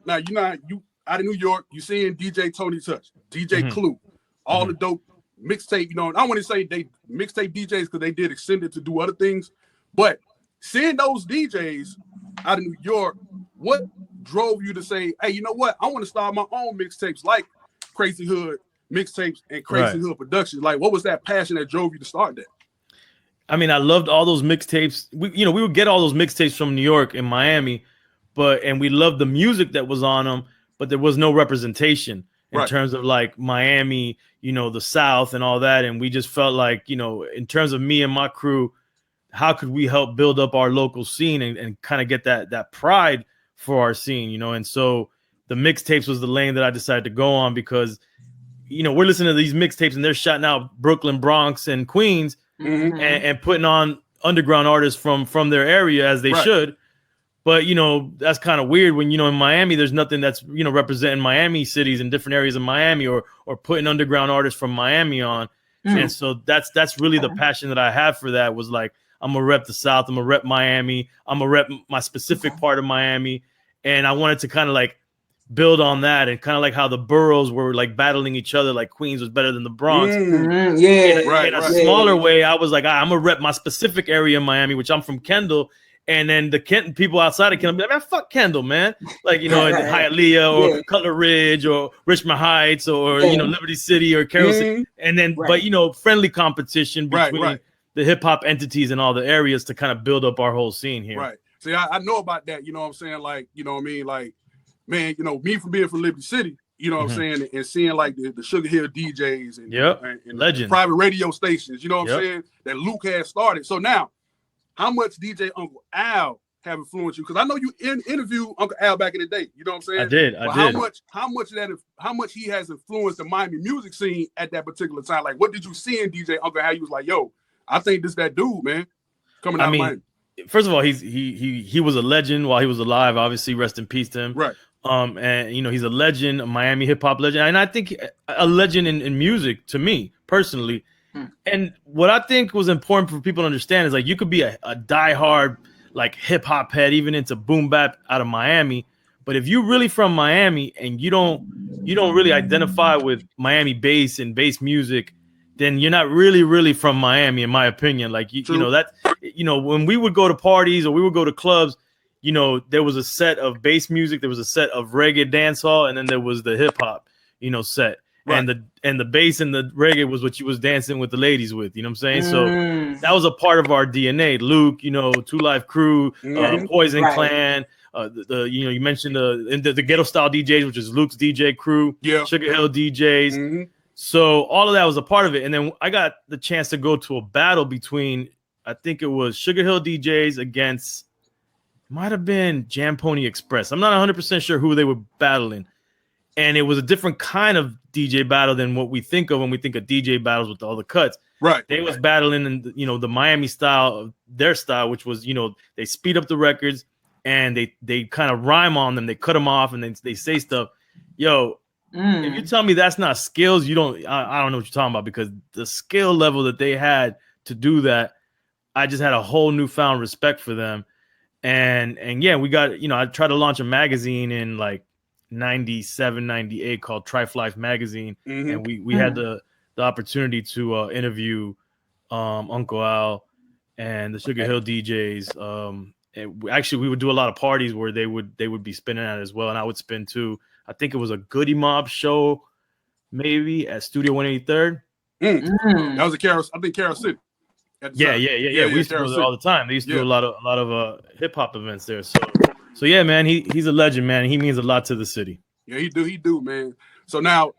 now you out of New York, you seeing DJ Tony Touch, DJ Clue, all the dope mixtape. You know, and I want to say they mixtape DJs because they did extended to do other things, but seeing those DJs out of New York, what drove you to say, hey, you know what? I want to start my own mixtapes like Crazy Hood mixtapes and Crazy Hood Productions. Like, what was that passion that drove you to start that? I mean, I loved all those mixtapes. We would get all those mixtapes from New York and Miami, and we loved the music that was on them, but there was no representation in terms of like Miami, the South and all that. And we just felt like, in terms of me and my crew, how could we help build up our local scene and kind of get that pride for our scene, And so the mixtapes was the lane that I decided to go on because, we're listening to these mixtapes and they're shouting out Brooklyn, Bronx, and Queens and putting on underground artists from their area as they should. But, that's kind of weird when, in Miami, there's nothing that's, representing Miami cities in different areas of Miami or putting underground artists from Miami on. And so that's really the passion that I have for that was like, I'm going to rep the South. I'm going to rep Miami. I'm going to rep my specific part of Miami. And I wanted to kind of like build on that and kind of like how the boroughs were like battling each other, like Queens was better than the Bronx. In a smaller way, I was like, I'm going to rep my specific area in Miami, which I'm from Kendall. And then the Kenton people outside of Kendall be like, man, fuck Kendall, man. Like, in Hialeah or Cutler Ridge or Richmond Heights or, Liberty City or Carroll City. And then, but, friendly competition between the hip hop entities in all the areas to kind of build up our whole scene here. Right. See, I know about that. You know what I'm saying? Like, you know what I mean? Like, man, me from being from Liberty City, you know what I'm saying? And seeing like the Sugar Hill DJs and legend private radio stations, you know what I'm saying? That Luke had started. So now, how much DJ Uncle Al have influenced you? Because I know you interviewed Uncle Al back in the day. You know what I'm saying? I did. How much he has influenced the Miami music scene at that particular time? Like, what did you see in DJ Uncle Al? You was like, yo, I think this that dude, man, coming out of Miami. First of all, he was a legend while he was alive. Obviously, rest in peace to him. Right. And he's a legend, a Miami hip hop legend, and I think a legend in music to me personally. And what I think was important for people to understand is like you could be a diehard like hip hop head, even into boom bap out of Miami, but if you're really from Miami and you don't really identify with Miami bass and bass music, then you're not really from Miami, in my opinion. Like when we would go to parties or we would go to clubs, there was a set of bass music, there was a set of reggae dancehall, and then there was the hip hop, set. Right. And the bass and the reggae was what you was dancing with the ladies with, you know what I'm saying? So that was a part of our DNA. Luke, Two Live Crew, Poison Clan, you mentioned the ghetto style DJs, which is Luke's DJ crew, Sugar Hill DJs. So all of that was a part of it. And then I got the chance to go to a battle between, I think it was Sugar Hill DJs against, might have been Jam Pony Express. I'm not 100% sure who they were battling. And it was a different kind of DJ battle than what we think of when we think of DJ battles with all the cuts. Right. They was battling in, the Miami style, their style, which was, they speed up the records and they kind of rhyme on them. They cut them off and they say stuff. Yo, if you tell me that's not skills, I don't know what you're talking about, because the skill level that they had to do that, I just had a whole newfound respect for them. And yeah, we got, I tried to launch a magazine in like 97, 98 called Trife Life Magazine. And we had the opportunity to interview Uncle Al and the Sugar Hill DJs. Actually, we would do a lot of parties where they would be spinning at as well, and I would spin too. I think it was a Goody Mob show, maybe at Studio 183rd. That was Carol City. Yeah. We used to go there all the time. They used to do a lot of hip hop events there. So yeah, man, he's a legend, man. He means a lot to the city. Yeah, he do, man. So now